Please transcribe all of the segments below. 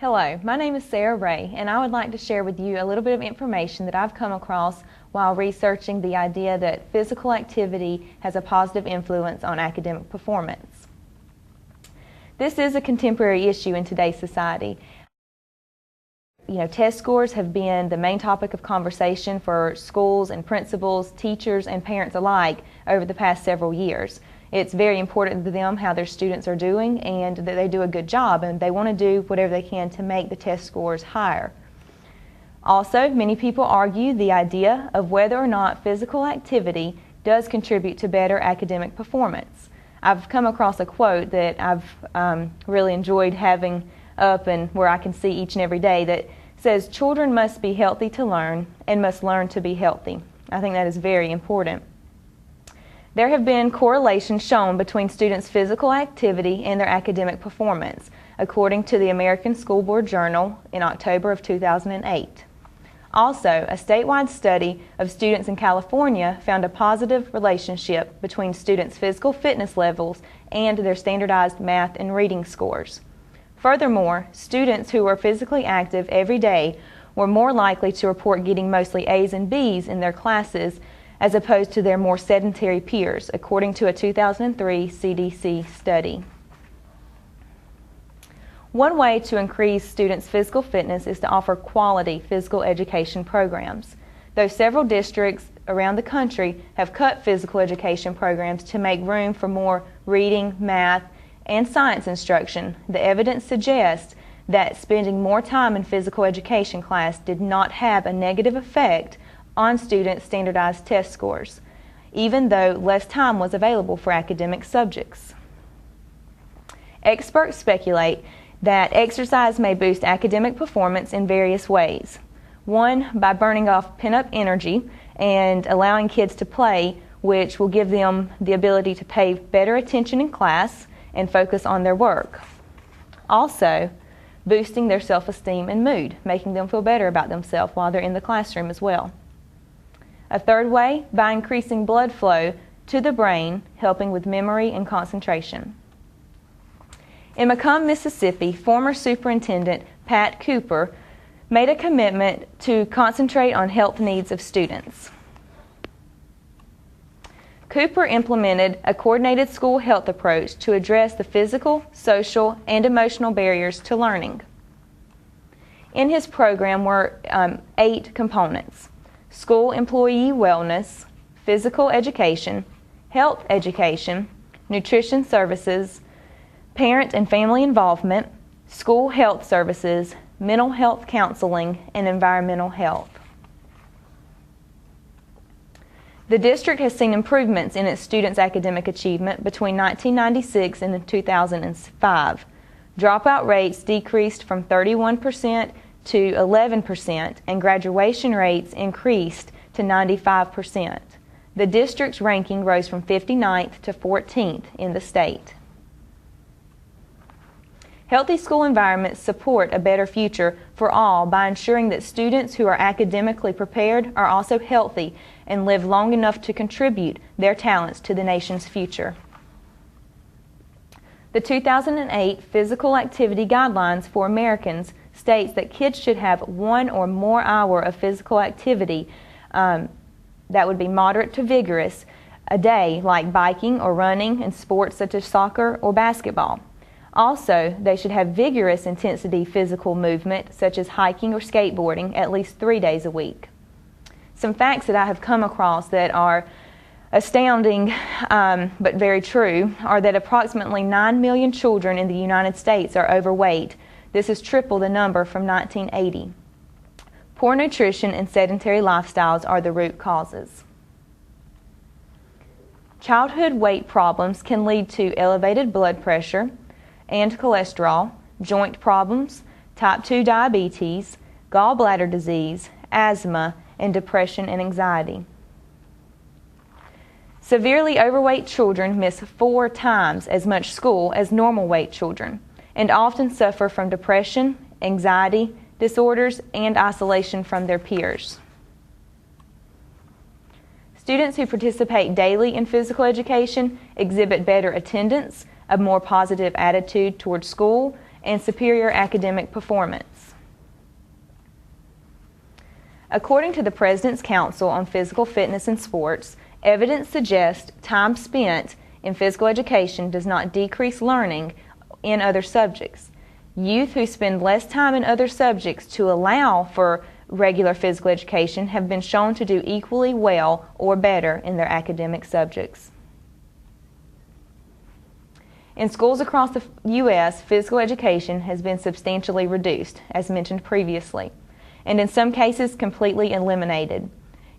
Hello, my name is Sarah Ray, and I would like to share with you a little bit of information that I've come across while researching the idea that physical activity has a positive influence on academic performance. This is a contemporary issue in today's society. Test scores have been the main topic of conversation for schools and principals, teachers, and parents alike over the past several years. It's very important to them how their students are doing and that they do a good job, and they want to do whatever they can to make the test scores higher. Also, many people argue the idea of whether or not physical activity does contribute to better academic performance. I've come across a quote that I've really enjoyed having up and where I can see each and every day that says, "Children must be healthy to learn and must learn to be healthy." I think that is very important. There have been correlations shown between students' physical activity and their academic performance, according to the American School Board Journal in October of 2008. Also, a statewide study of students in California found a positive relationship between students' physical fitness levels and their standardized math and reading scores. Furthermore, students who were physically active every day were more likely to report getting mostly A's and B's in their classes as opposed to their more sedentary peers, according to a 2003 CDC study. One way to increase students' physical fitness is to offer quality physical education programs. Though several districts around the country have cut physical education programs to make room for more reading, math, and science instruction, the evidence suggests that spending more time in physical education class did not have a negative effect on students' standardized test scores, even though less time was available for academic subjects. Experts speculate that exercise may boost academic performance in various ways. One, by burning off pent-up energy and allowing kids to play, which will give them the ability to pay better attention in class and focus on their work. Also, boosting their self-esteem and mood, making them feel better about themselves while they're in the classroom as well. A third way, by increasing blood flow to the brain, helping with memory and concentration. In Macomb, Mississippi, former Superintendent Pat Cooper made a commitment to concentrate on health needs of students. Cooper implemented a coordinated school health approach to address the physical, social, and emotional barriers to learning. In his program were 8 components: school employee wellness, physical education, health education, nutrition services, parent and family involvement, school health services, mental health counseling, and environmental health. The district has seen improvements in its students' academic achievement between 1996 and 2005. Dropout rates decreased from 31% to 11%, and graduation rates increased to 95%. The district's ranking rose from 59th to 14th in the state. Healthy school environments support a better future for all by ensuring that students who are academically prepared are also healthy and live long enough to contribute their talents to the nation's future. The 2008 Physical Activity Guidelines for Americans states that kids should have 1 or more hour of physical activity that would be moderate to vigorous a day, like biking or running and sports such as soccer or basketball. Also, they should have vigorous intensity physical movement such as hiking or skateboarding at least 3 days a week. Some facts that I have come across that are astounding but very true are that approximately 9 million children in the United States are overweight. This is triple the number from 1980. Poor nutrition and sedentary lifestyles are the root causes. Childhood weight problems can lead to elevated blood pressure and cholesterol, joint problems, type 2 diabetes, gallbladder disease, asthma, and depression and anxiety. Severely overweight children miss 4 times as much school as normal weight children and often suffer from depression, anxiety disorders, and isolation from their peers. Students who participate daily in physical education exhibit better attendance, a more positive attitude toward school, and superior academic performance. According to the President's Council on Physical Fitness and Sports, evidence suggests time spent in physical education does not decrease learning in other subjects. Youth who spend less time in other subjects to allow for regular physical education have been shown to do equally well or better in their academic subjects. In schools across the U.S., physical education has been substantially reduced, as mentioned previously, and in some cases completely eliminated.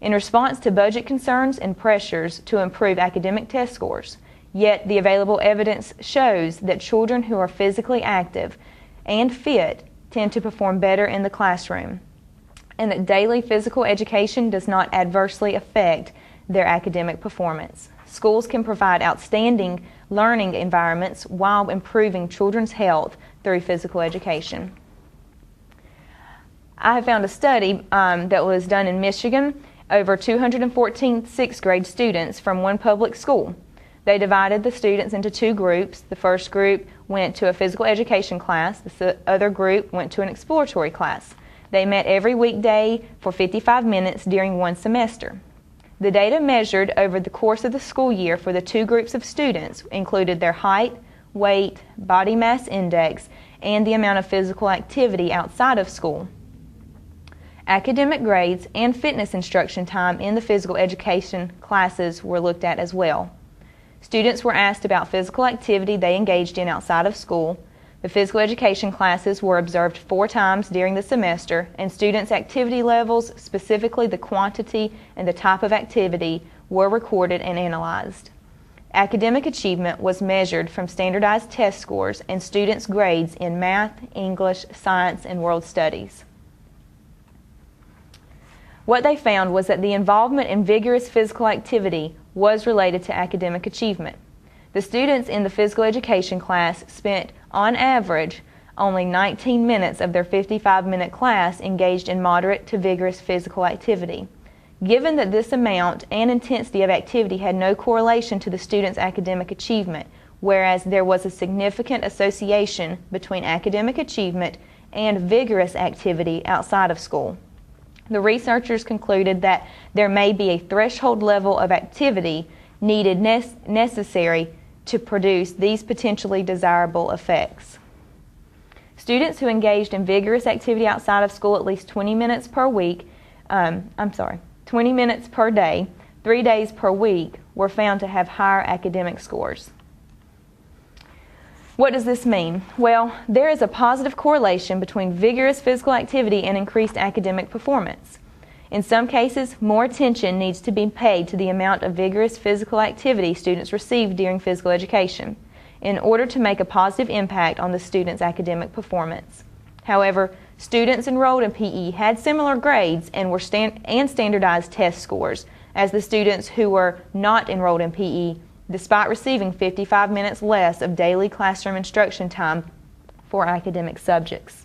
In response to budget concerns and pressures to improve academic test scores, yet the available evidence shows that children who are physically active and fit tend to perform better in the classroom, and that daily physical education does not adversely affect their academic performance. Schools can provide outstanding learning environments while improving children's health through physical education. I have found a study that was done in Michigan, over 214 sixth grade students from one public school. They divided the students into two groups. The first group went to a physical education class. The other group went to an exploratory class. They met every weekday for 55 minutes during one semester. The data measured over the course of the school year for the two groups of students included their height, weight, body mass index, and the amount of physical activity outside of school. Academic grades and fitness instruction time in the physical education classes were looked at as well. Students were asked about physical activity they engaged in outside of school. The physical education classes were observed 4 times during the semester, and students' activity levels, specifically the quantity and the type of activity, were recorded and analyzed. Academic achievement was measured from standardized test scores and students' grades in math, English, science, and world studies. What they found was that the involvement in vigorous physical activity was related to academic achievement. The students in the physical education class spent, on average, only 19 minutes of their 55-minute class engaged in moderate to vigorous physical activity. Given that this amount and intensity of activity had no correlation to the students' academic achievement, whereas there was a significant association between academic achievement and vigorous activity outside of school. The researchers concluded that there may be a threshold level of activity needed necessary to produce these potentially desirable effects. Students who engaged in vigorous activity outside of school at least 20 minutes per week, 20 minutes per day, 3 days per week, were found to have higher academic scores. What does this mean? Well, there is a positive correlation between vigorous physical activity and increased academic performance. In some cases, more attention needs to be paid to the amount of vigorous physical activity students receive during physical education in order to make a positive impact on the students' academic performance. However, students enrolled in PE had similar grades and standardized test scores as the students who were not enrolled in PE, despite receiving 55 minutes less of daily classroom instruction time for academic subjects.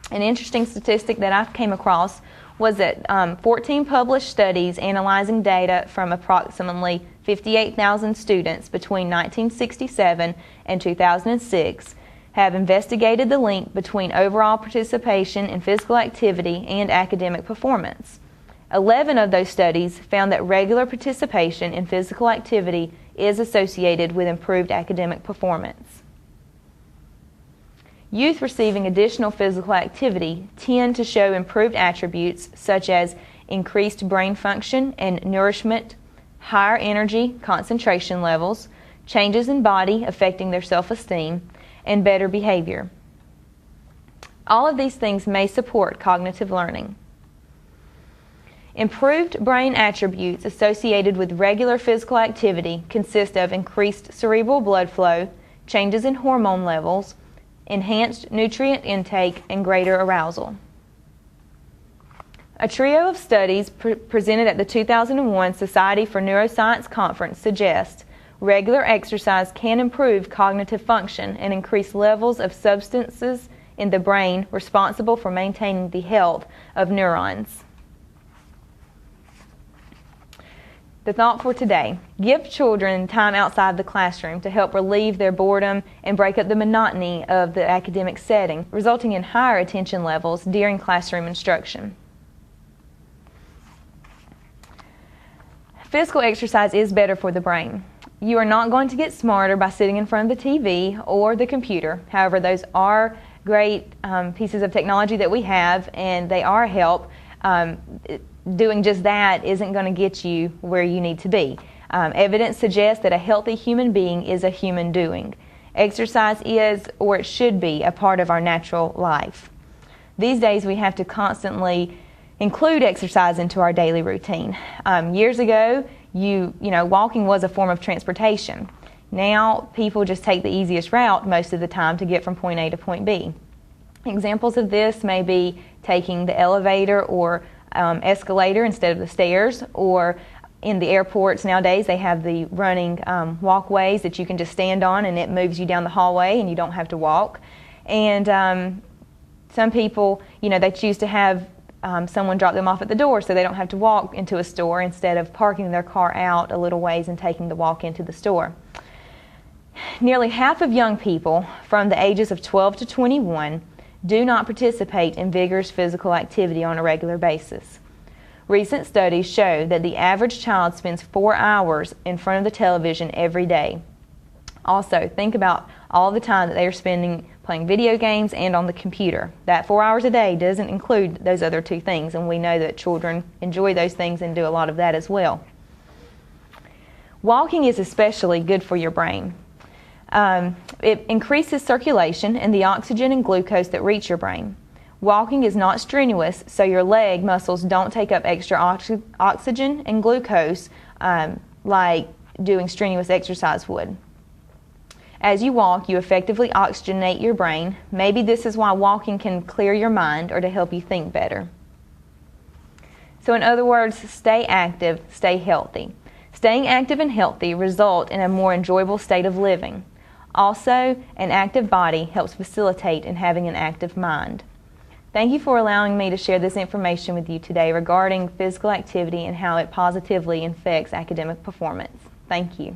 An interesting statistic that I came across was that 14 published studies analyzing data from approximately 58,000 students between 1967 and 2006 have investigated the link between overall participation in physical activity and academic performance. 11 of those studies found that regular participation in physical activity is associated with improved academic performance. Youth receiving additional physical activity tend to show improved attributes such as increased brain function and nourishment, higher energy, concentration levels, changes in body affecting their self-esteem, and better behavior. All of these things may support cognitive learning. Improved brain attributes associated with regular physical activity consist of increased cerebral blood flow, changes in hormone levels, enhanced nutrient intake, and greater arousal. A trio of studies presented at the 2001 Society for Neuroscience Conference suggests regular exercise can improve cognitive function and increase levels of substances in the brain responsible for maintaining the health of neurons. The thought for today: give children time outside the classroom to help relieve their boredom and break up the monotony of the academic setting, resulting in higher attention levels during classroom instruction. Physical exercise is better for the brain. You are not going to get smarter by sitting in front of the TV or the computer. However, those are great pieces of technology that we have, and they are a help. Doing just that isn't going to get you where you need to be. Evidence suggests that a healthy human being is a human doing. Exercise is, or it should be, a part of our natural life. These days we have to constantly include exercise into our daily routine. Years ago, walking was a form of transportation. Now people just take the easiest route most of the time to get from point A to point B. Examples of this may be taking the elevator or escalator instead of the stairs, or in the airports nowadays they have the running walkways that you can just stand on and it moves you down the hallway and you don't have to walk. And some people, they choose to have someone drop them off at the door so they don't have to walk into a store instead of parking their car out a little ways and taking the walk into the store. Nearly half of young people from the ages of 12 to 21 do not participate in vigorous physical activity on a regular basis. Recent studies show that the average child spends 4 hours in front of the television every day. Also, think about all the time that they are spending playing video games and on the computer. That 4 hours a day doesn't include those other two things, and we know that children enjoy those things and do a lot of that as well. Walking is especially good for your brain. It increases circulation and the oxygen and glucose that reach your brain. Walking is not strenuous, so your leg muscles don't take up extra oxygen and glucose like doing strenuous exercise would. As you walk, you effectively oxygenate your brain. Maybe this is why walking can clear your mind or to help you think better. So in other words, stay active, stay healthy. Staying active and healthy result in a more enjoyable state of living. Also, an active body helps facilitate in having an active mind. Thank you for allowing me to share this information with you today regarding physical activity and how it positively affects academic performance. Thank you.